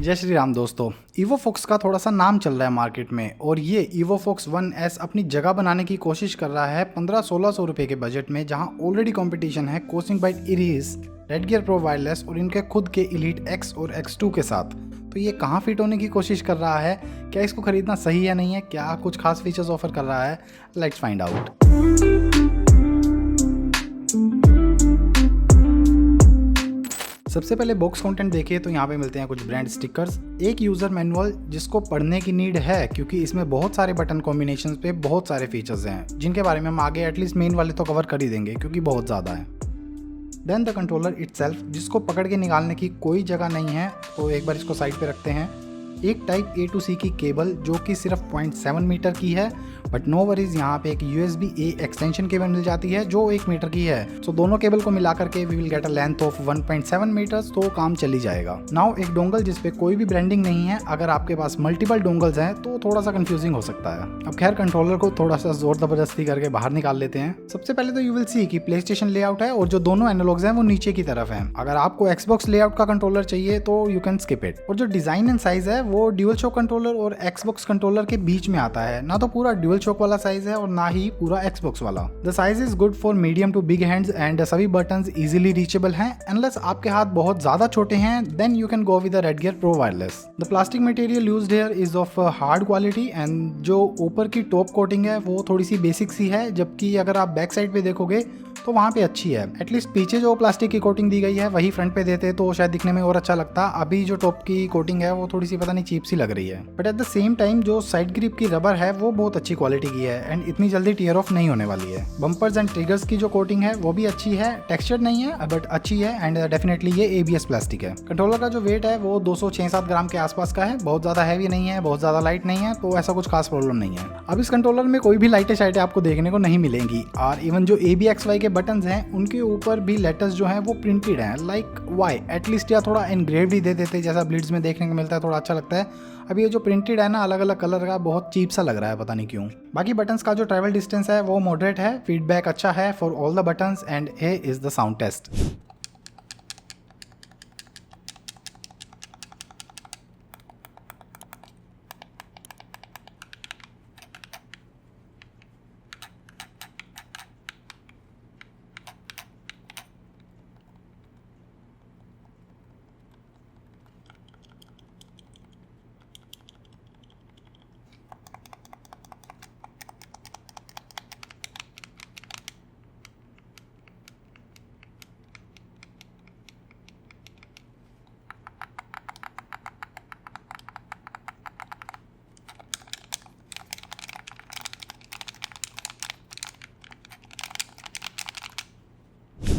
जय श्री राम दोस्तों। EvoFox का थोड़ा सा नाम चल रहा है मार्केट में और ये EvoFox 1S अपनी जगह बनाने की कोशिश कर रहा है 1500-1600 रुपये के बजट में, जहां ऑलरेडी कंपटीशन है Cosmic Byte Ares, Redgear pro wireless और इनके खुद के एलीट X और X2 के साथ। तो ये कहाँ फिट होने की कोशिश कर रहा है, क्या इसको खरीदना सही है नहीं है, क्या कुछ खास फीचर्स ऑफर कर रहा है, लेट्स फाइंड आउट। सबसे पहले बॉक्स कंटेंट देखिए तो यहाँ पे मिलते हैं कुछ ब्रांड स्टिकर्स, एक यूज़र मैनुअल जिसको पढ़ने की नीड है क्योंकि इसमें बहुत सारे बटन कॉम्बिनेशंस पे बहुत सारे फीचर्स हैं जिनके बारे में हम आगे एटलीस्ट मेन वाले तो कवर कर ही देंगे क्योंकि बहुत ज़्यादा है। देन द कंट्रोलर इटसेल्फ, जिसको पकड़ के निकालने की कोई जगह नहीं है तो एक बार इसको साइड पे रखते हैं। एक टाइप A to C की केबल जो कि सिर्फ 0.7 मीटर की है, बट नो वरीज यहाँ पे एक USB A एक्सटेंशन केबल मिल जाती है जो 1 मीटर की है। सो दोनों केबल को मिला करके we will get a length of 1.7 meters, तो काम चली जाएगा। नाउ एक डोंगल जिसपे कोई भी ब्रांडिंग नहीं है, अगर आपके पास मल्टीपल डोंगल्स हैं तो थोड़ा सा कंफ्यूजिंग हो सकता है। अब खैर कंट्रोलर को थोड़ा सा जोर जबरदस्ती करके बाहर निकाल लेते हैं। सबसे पहले तो यू विल सी कि प्ले स्टेशन लेआउट है और जो दोनों एनालॉग्स हैं वो नीचे की तरफ हैं। अगर आपको Xbox लेआउट का कंट्रोलर चाहिए तो यू कैन स्किप इट। और जो डिजाइन एंड साइज है वो ड्यूअल शॉक कंट्रोलर और Xbox कंट्रोलर के बीच में आता है, ना तो पूरा ड्यूअल शॉक वाला साइज है और ना ही पूरा Xbox वाला। The size is good for medium to big hands and सभी बटन्स इजीली रीचेबल हैं। अनलेस आपके हाथ बहुत ज्यादा छोटे हैं then you can go with the Redgear pro wireless. The plastic material used here is of hard quality and जो ऊपर की टॉप कोटिंग है वो थोड़ी सी बेसिक सी है, जबकि अगर आप बैक साइड पे देखोगे तो वहाँ पे अच्छी है। एटलीस्ट पीछे जो प्लास्टिक की कोटिंग दी गई है वही फ्रंट पे देते तो शायद दिखने में और अच्छा लगता। अभी जो टॉप की कोटिंग है वो थोड़ी सी पता नहीं चीप सी लग रही है, but at the same time जो साइड ग्रिप की रबर है वो बहुत अच्छी क्वालिटी की है एंड इतनी जल्दी टीयर ऑफ नहीं होने वाली है। बम्पर्स एंड ट्रिगर्स की जो कोटिंग है वो भी अच्छी है, टेक्सचर्ड नहीं है बट अच्छी है एंड डेफिनेटली ये ABS प्लास्टिक है। कंट्रोलर का जो वेट है वो 206-7 ग्राम के आसपास का है, बहुत ज्यादा हैवी नहीं है, बहुत ज्यादा लाइट नहीं है, तो ऐसा कुछ खास प्रॉब्लम नहीं है। अब इस कंट्रोलर में कोई भी लाइटें शाइटें आपको देखने को नहीं मिलेंगी और इवन जो ABXY के बटन हैं उनके ऊपर भी लेटर्स जो हैं वो प्रिंटेड हैं, लाइक वाई एटलीस्ट, या थोड़ा एनग्रेव्ड ही दे देते जैसा ब्लिड्स में देखने को मिलता है, थोड़ा अच्छा लगता है। अब ये जो प्रिंटेड है ना अलग अलग कलर का, बहुत चीप सा लग रहा है, पता नहीं क्यों। बाकी बटन्स का जो ट्रैवल डिस्टेंस है वो मॉडरेट है, फीडबैक अच्छा है for all the buttons and here is the sound test.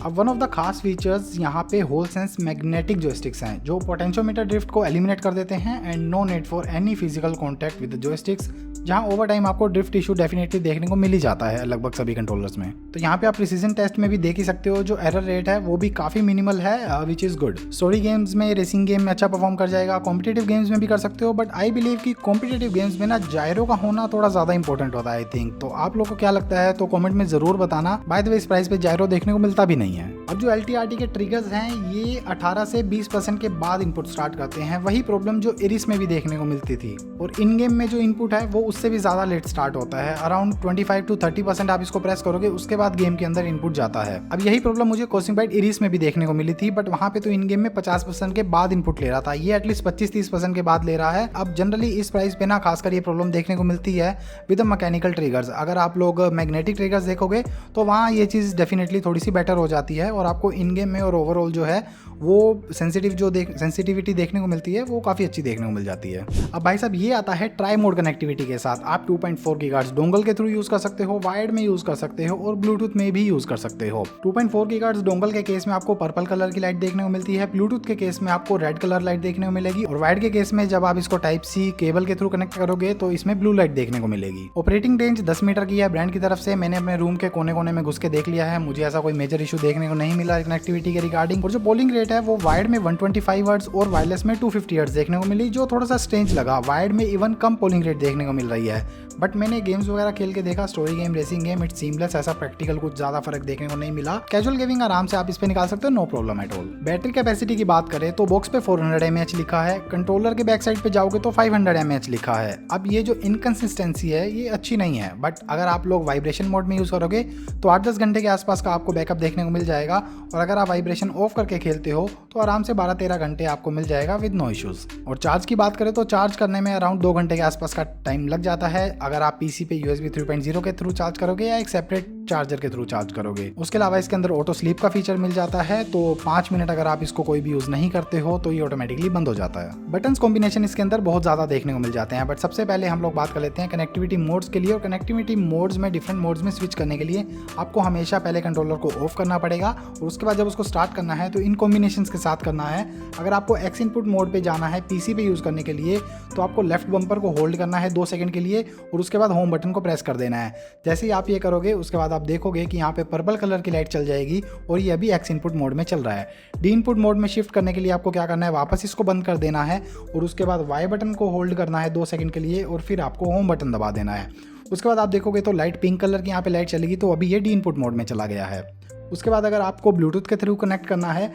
अब वन ऑफ द खास फीचर्स यहाँ पे होल सेंस मैग्नेटिक जॉयस्टिक्स हैं जो पोटेंशियोमीटर ड्रिफ्ट को एलिमिनेट कर देते हैं and no need for any physical contact with the joysticks, जहाँ ओवर टाइम आपको ड्रिफ्ट इशू डेफिनेटली देखने को मिल ही जाता है लगभग सभी कंट्रोलर्स में। तो यहाँ पे आप प्रिसीजन टेस्ट में भी देख ही सकते हो, जो एरर रेट है वो भी काफी मिनिमल है which is good. Story games में, रेसिंग गेम में अच्छा परफॉर्म कर जाएगा, कॉम्पिटेटिव गेम्स में भी कर सकते हो, बट आई बिलीव कि कॉम्पिटेटिव गेम्स में ना जायरो का होना थोड़ा ज्यादा इंपॉर्टेंट होता है आई थिंक। तो आप लोगों को क्या लगता है तो कॉमेंट में जरूर बताना। बाय द वे इस प्राइस पे जायरो देखने को मिलता भी नहीं है। अब जो LTRT के ट्रिगर्स हैं ये 18 से 20% के बाद इनपुट स्टार्ट करते हैं, वही प्रॉब्लम जो इरिस में भी देखने को मिलती थी। और इन गेम में जो इनपुट है वो उससे भी ज्यादा लेट स्टार्ट होता है, अराउंड 25 to 30% आप इसको प्रेस करोगे उसके बाद गेम के अंदर इनपुट जाता है। अब यही प्रॉब्लम मुझे कोसिंग बाइट इरिस में भी देखने को मिली थी, बट वहां पे तो इन गेम में 50% के बाद इनपुट ले रहा था, ये एटलीस्ट 25-30% के बाद ले रहा है। अब जनरली इस प्राइस पे ना खासकर ये प्रॉब्लम देखने को मिलती है विद मैकेनिकल ट्रिगर्स। अगर आप लोग मैग्नेटिक ट्रिगर्स देखोगे तो वहाँ ये चीज़ डेफिनेटली थोड़ी सी बेटर हो जाती है और आपको इन गेम में और ओवरऑल जो है वो सेंसिटिविटी देखने को मिलती है वो काफ़ी अच्छी देखने को मिल जाती है। अब भाई साहब ये आता है ट्राई मोड कनेक्टिविटी के साथ। आप 2.4 गीगाहर्ट्ज़ डोंगल के थ्रू यूज़ कर सकते हो, वायर्ड में यूज़ कर सकते हो और ब्लूटूथ में भी यूज़ कर सकते हो। 2.4 गीगाहर्ट्ज़ डोंगल के केस में आपको पर्पल कलर की लाइट देखने को मिलती है, ब्लूटूथ के केस में आपको रेड कलर लाइट देखने को मिलेगी और वायर्ड के केस में जब आप इसको टाइप C केबल के थ्रू कनेक्ट करोगे तो इसमें ब्लू लाइट देखने को मिलेगी। ऑपरेटिंग रेंज 10 मीटर की है ब्रांड की तरफ से। मैंने अपने रूम के कोने कोने में घुस के देख लिया है, मुझे ऐसा कोई मेजर इशू देखने को नहीं मिला कनेक्टिविटी के रिगार्डिंग। और जो पोलिंग रेट है वो वायर्ड में 125 हर्ट्ज और वायरलेस में 250 हर्ट्ज देखने को मिली, जो थोड़ा सा स्ट्रेंज लगा। वायर्ड में इवन कम पोलिंग रेट देखने को मिल रही है, बट मैंने गेम्स वगैरह खेल के देखा, story game, racing game, it's seamless, ऐसा प्रैक्टिकल कुछ ज्यादा फर्क देखने को नहीं मिला। कैजुअल गेमिंग आराम से आप इस पे निकाल सकते हो, no problem at all. Battery capacity की बात करें तो बॉक्स पे 400 mAh लिखा है, कंट्रोलर के बैक साइड पे जाओगे तो 500 mAh लिखा है। अब ये जो इनकंसिस्टेंसी है ये अच्छी नहीं है, बट अगर आप लोग वाइब्रेशन मोड में यूज करोगे तो 8-10 घंटे के आसपास का आपको बैकअप देखने को मिल जाएगा, और अगर आप वाइब्रेशन ऑफ करके खेलते हो तो आराम से 12-13 घंटे आपको मिल जाएगा विद नो इश्यूज। और चार्ज की बात करें तो चार्ज करने में अराउंड 2 घंटे के आसपास का टाइम लग जाता है, अगर आप पीसी पे USB 3.0 के थ्रू चार्ज करोगे या एक सेपरेट चार्जर के थ्रू चार्ज करोगे। उसके अलावा इसके अंदर ऑटो स्लीप का फीचर मिल जाता है, तो 5 मिनट अगर आप इसको कोई भी यूज नहीं करते हो तो ये ऑटोमेटिकली बंद हो जाता है। बटन्स कॉम्बिनेशन इसके अंदर बहुत ज्यादा देखने को मिल जाते हैं, बट सबसे पहले हम लोग बात कर लेते हैं कनेक्टिविटी मोड्स के लिए। और कनेक्टिविटी मोड्स में डिफरेंट मोड्स में स्विच करने के लिए आपको हमेशा पहले कंट्रोलर को ऑफ करना पड़ेगा, और उसके बाद जब उसको स्टार्ट करना है तो इन कॉम्बिनेशंस के साथ करना है। अगर आपको एक्स इनपुट मोड पे जाना है पीसी पे यूज करने के लिए तो आपको लेफ्ट बम्पर को होल्ड करना है 2 सेकंड के लिए, और उसके बाद होम बटन को प्रेस कर देना है। जैसे ही आप ये करोगे उसके बाद आप देखोगे कि यहाँ पे पर्पल कलर की लाइट चल जाएगी, और ये अभी एक्स इनपुट मोड में चल रहा है। डी इनपुट मोड में शिफ्ट करने के लिए आपको क्या करना है, वापस इसको बंद कर देना है, और उसके बाद वाई बटन को होल्ड करना है 2 सेकंड के लिए, और फिर आपको होम बटन दबा देना है। उसके बाद आप देखोगे तो लाइट पिंक कलर की यहाँ पे लाइट चलेगी, तो अभी ये डी इनपुट मोड में चला गया है। उसके बाद अगर आपको ब्लूटूथ के थ्रू कनेक्ट करना है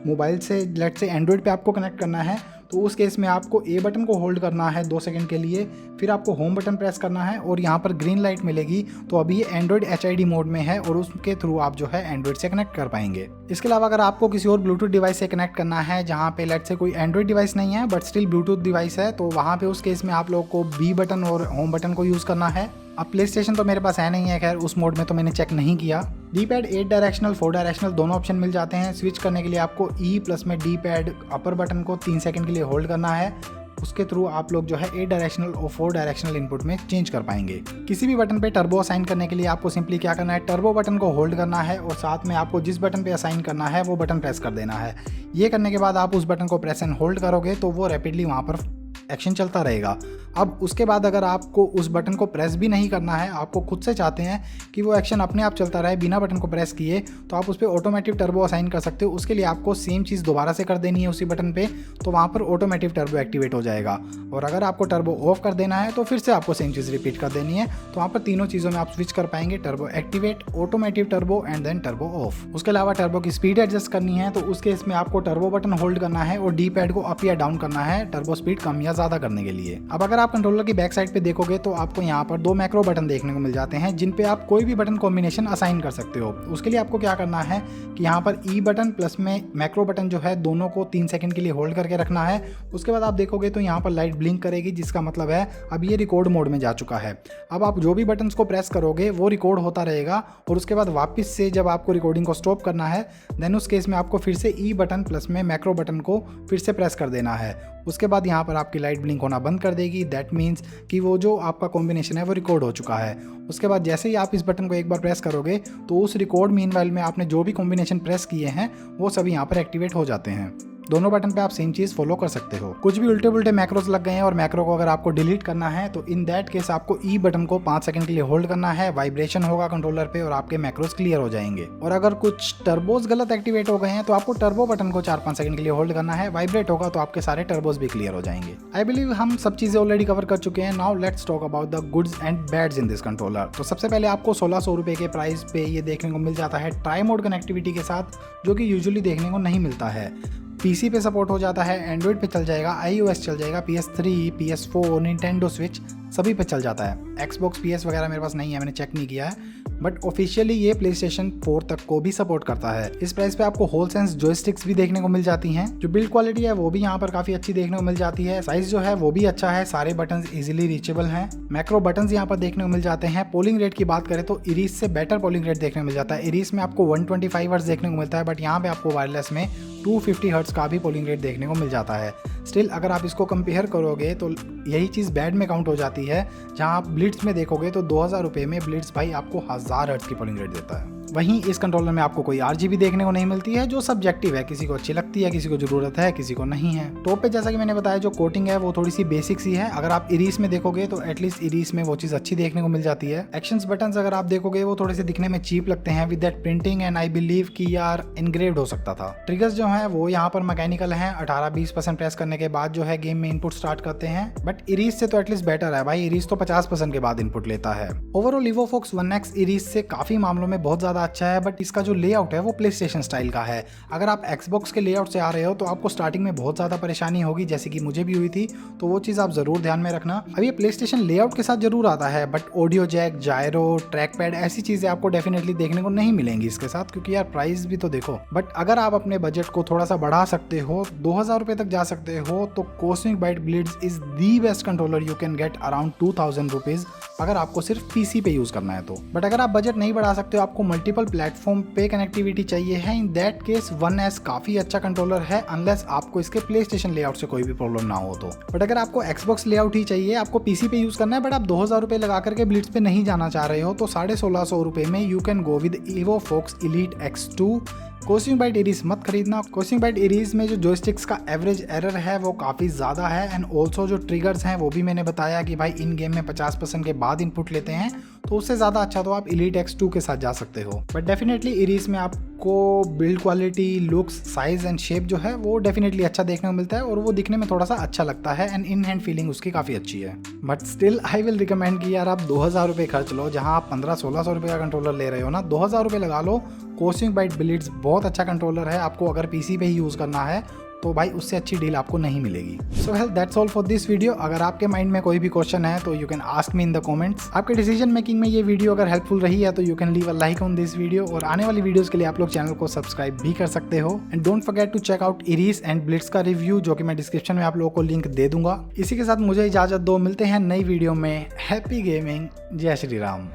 मोबाइल से, लेट से एंड्रॉइड पे आपको कनेक्ट करना है, तो उस केस में आपको ए बटन को होल्ड करना है 2 सेकंड के लिए, फिर आपको होम बटन प्रेस करना है, और यहाँ पर ग्रीन लाइट मिलेगी, तो अभी ये एंड्रॉइड HID मोड में है, और उसके थ्रू आप जो है एंड्रॉइड से कनेक्ट कर पाएंगे। इसके अलावा अगर आपको किसी और ब्लूटूथ डिवाइस से कनेक्ट करना है जहाँ पे लेट से कोई एंड्रॉइड डिवाइस नहीं है बट स्टिल ब्लूटूथ डिवाइस है, तो वहाँ पे उस केस में आप लोग को बी बटन और होम बटन को यूज़ करना है। अब प्ले स्टेशन तो मेरे पास है नहीं है, खैर उस मोड में तो मैंने चेक नहीं किया। डी पैड 8 डायरेक्शनल 4 डायरेक्शनल दोनों ऑप्शन मिल जाते हैं। स्विच करने के लिए आपको ई प्लस में डी पैड अपर बटन को 3 सेकंड के लिए होल्ड करना है, उसके थ्रू आप लोग जो है 8 डायरेक्शनल और 4 डायरेक्शनल इनपुट में चेंज कर पाएंगे। किसी भी बटन पे टर्बो असाइन करने के लिए आपको सिंपली क्या करना है, टर्बो बटन को होल्ड करना है, और साथ में आपको जिस बटन पे असाइन करना है वो बटन प्रेस कर देना है। ये करने के बाद आप उस बटन को प्रेस एंड होल्ड करोगे तो वो रैपिडली वहाँ पर एक्शन चलता रहेगा। अब उसके बाद अगर आपको उस बटन को प्रेस भी नहीं करना है, आपको खुद से चाहते हैं कि वो एक्शन अपने आप चलता रहे बिना बटन को प्रेस किए, तो आप उस पर ऑटोमेटिक टर्बो असाइन कर सकते हो। उसके लिए आपको सेम चीज़ दोबारा से कर देनी है उसी बटन पे, तो वहाँ पर ऑटोमेटिक टर्बो एक्टिवेट हो जाएगा। और अगर आपको टर्बो ऑफ कर देना है तो फिर से आपको सेम चीज़ रिपीट कर देनी है, तो वहाँ पर तीनों चीज़ों में आप स्विच कर पाएंगे, turbo activate, automatic turbo and then turbo off. उसके अलावा टर्बो की स्पीड एडजस्ट करनी है, तो उस केस में आपको टर्बो बटन होल्ड करना है और डी पैड को अप या डाउन करना है टर्बो स्पीड कम या ज़्यादा करने के लिए। अब अगर आप कंट्रोलर की बैक साइड पे देखोगे तो आपको यहाँ पर 2 मैक्रो बटन देखने को मिल जाते हैं, जिन पे आप कोई भी बटन कॉम्बिनेशन असाइन कर सकते हो। उसके लिए आपको क्या करना है कि यहाँ पर ई बटन प्लस में मैक्रो बटन जो है दोनों को 3 सेकंड के लिए होल्ड करके रखना है। उसके बाद आप देखोगे तो यहाँ पर लाइट ब्लिंक करेगी, जिसका मतलब है अब ये रिकॉर्ड मोड में जा चुका है। अब आप जो भी बटन को प्रेस करोगे वो रिकॉर्ड होता रहेगा, और उसके बाद वापस से जब आपको रिकॉर्डिंग को स्टॉप करना है देन उस केस में आपको फिर से ई बटन प्लस में मैक्रो बटन को फिर से प्रेस कर देना है। उसके बाद यहाँ पर आपकी लाइट ब्लिंक होना बंद कर देगी, दैट मीन्स कि वो जो आपका कॉम्बिनेशन है वो रिकॉर्ड हो चुका है। उसके बाद जैसे ही आप इस बटन को एक बार प्रेस करोगे तो उस रिकॉर्ड मीनवाइल में आपने जो भी कॉम्बिनेशन प्रेस किए हैं वो सभी यहाँ पर एक्टिवेट हो जाते हैं। दोनों बटन पे आप सेम चीज फॉलो कर सकते हो। कुछ भी उल्टे पुल्टे मैक्रोस लग गए हैं और मैक्रो को अगर आपको डिलीट करना है तो इन दैट केस आपको ई बटन को 5 सेकंड के लिए होल्ड करना है, वाइब्रेशन होगा कंट्रोलर पे और आपके मैक्रोस क्लियर हो जाएंगे। और अगर कुछ टर्बोस गलत एक्टिवेट हो गए हैं तो आपको टर्बो बटन को 4-5 सेकंड के लिए होल्ड करना है, वाइब्रेट होगा तो आपके सारे टर्बोस भी क्लियर हो जाएंगे। आई बिलीव हम सब चीजें ऑलरेडी कवर कर चुके हैं। Now let's talk about the goods and bads in this controller. तो सबसे पहले आपको 1600 रुपए के प्राइस पे ये देखने को मिल जाता है ट्राई मोड कनेक्टिविटी के साथ, जो कि यूजुअली देखने को नहीं मिलता है। पीसी पे सपोर्ट हो जाता है, एंड्रॉइड पे चल जाएगा, iOS चल जाएगा, PS3, PS4, निंटेंडो स्विच सभी पे चल जाता है। Xbox PS वगैरह मेरे पास नहीं है, मैंने चेक नहीं किया है, बट ऑफिशियली ये PlayStation 4 तक को भी सपोर्ट करता है। इस प्राइस पे आपको होल सेंस जॉयस्टिक्स भी देखने को मिल जाती हैं। जो बिल्ड क्वालिटी है वो भी यहाँ पर काफी अच्छी देखने को मिल जाती है। साइज जो है वो भी अच्छा है, सारे बटन इजीली रीचेबल हैं। मैक्रो बटन यहाँ पर देखने को मिल जाते हैं। पोलिंग रेट की बात करें तो इरीस से बेटर पोलिंग रेट देखने को मिल जाता है। इरीस में आपको 125 हर्ट्ज देखने को मिलता है, बट यहाँ पे आपको वायरलेस में 250 हर्ट्ज का भी पोलिंग रेट देखने को मिल जाता है। स्टिल अगर आप इसको कंपेयर करोगे तो यही चीज़ बैड में काउंट हो जाती है, जहाँ आप ब्लिट्स में देखोगे तो 2000 रुपये में ब्लिट्स भाई आपको 1000 हर्ट्ज की पोलिंग रेट देता है। वहीं इस कंट्रोलर में आपको कोई RGB देखने को नहीं मिलती है, जो सब्जेक्टिव है, किसी को अच्छी लगती है, किसी को जरूरत है, किसी को नहीं है। टॉप पे जैसा कि मैंने बताया जो कोटिंग है वो थोड़ी सी बेसिक सी है। अगर आप इरीस में देखोगे तो एटलीस्ट इरीस में वो चीज अच्छी देखने को मिल जाती है। एक्शंस बटन्स अगर आप देखोगे वो थोड़े से दिखने में चीप लगते हैं with that printing, and I believe कि यार इनग्रेव्ड हो सकता था। ट्रिगर्स जो है वो यहाँ पर मैकेनिकल हैं, 18-20% प्रेस करने के बाद जो है गेम में इनपुट स्टार्ट करते हैं, बट इरीस से तो एटलीस्ट बेटर है भाई। इरीस तो 50% के बाद इनपुट लेता है। ओवरऑल इवोफॉक्स 1X इरीस से काफी मामलों में बहुत ज्यादा अच्छा है, बट इसका जो लेआउट है वो प्ले स्टेशन स्टाइल का है। अगर आप एक्सबॉक्स के लेआउट से आ रहे हो तो आपको स्टार्टिंग में बहुत ज्यादा परेशानी होगी, जैसे कि मुझे भी हुई थी, तो वो चीज आप जरूर ध्यान में रखना। अब ये प्ले स्टेशन लेआउट के साथ जरूर आता है, but audio jack, gyro, track pad ऐसी चीजें आपको डेफिनेटली देखने को नहीं मिलेंगी इसके साथ, क्योंकि यार प्राइस भी तो देखो। बट अगर आप अपने बजट को थोड़ा सा बढ़ा सकते हो, 2000 रुपए तक जा सकते हो, तो Cosmic Byte Blitz is the best controller you can get around 2000 rupees, अगर आपको सिर्फ पीसी पे यूज करना है तो। बट अगर आप बजट नहीं बढ़ा सकते हो, आपको मल्टीपल प्लेटफॉर्म पे कनेक्टिविटी चाहिए है, इन दैट केस 1S काफी अच्छा कंट्रोलर है, अनलेस आपको इसके प्ले स्टेशन लेआउट से कोई भी प्रॉब्लम ना हो तो। बट अगर आपको एक्सबॉक्स लेआउट ही चाहिए, आपको पीसी पे यूज करना है, बट आप 2000 रुपए लगा करके ब्लिट्ज पे नहीं जाना चाह रहे हो, तो 1650 रुपए में you can go with Evofox elite X2। Cosmic Byte Ares मत खरीदना। कॉस्मिक बाइट इरीज में जो जॉयस्टिक्स का एवरेज एरर है वो काफ़ी ज़्यादा है, एंड ऑल्सो जो ट्रिगर्स हैं वो भी मैंने बताया कि भाई इन गेम में 50% के बाद इनपुट लेते हैं, तो उससे ज़्यादा अच्छा तो आप एलीट X2 के साथ जा सकते हो। बट डेफिनेटली इरीज में आपको build quality, looks, size and shape जो है वो डेफिनेटली अच्छा देखने को मिलता है, और वो दिखने में थोड़ा सा अच्छा लगता है, एंड इन हैंड फीलिंग उसकी काफ़ी अच्छी है। But still I will recommend कि यार आप 2000 रुपये खर्च लो, जहाँ आप 1500-1600 रुपये का कंट्रोलर ले रहे हो ना, 2000 रुपये लगा लो। कॉस्मिक बाइट ब्लिट्ज बहुत अच्छा कंट्रोलर है, आपको अगर पीसी पे ही यूज़ करना है तो भाई उससे अच्छी डील आपको नहीं मिलेगी। So well that's all for this video. अगर आपके माइंड में कोई भी क्वेश्चन है तो you can ask me in the comments. आपके डिसीजन मेकिंग में ये वीडियो अगर हेल्पफुल रही है तो you can leave a like on this video, और आने वाली वीडियोस के लिए आप लोग चैनल को सब्सक्राइब भी कर सकते हो। And don't forget to check out Ares and Blitz का रिव्यू, जो कि मैं डिस्क्रिप्शन में आप लोगों को लिंक दे दूंगा। इसी के साथ मुझे इजाजत दो, मिलते हैं नई वीडियो में। हैप्पी गेमिंग, जय श्री राम।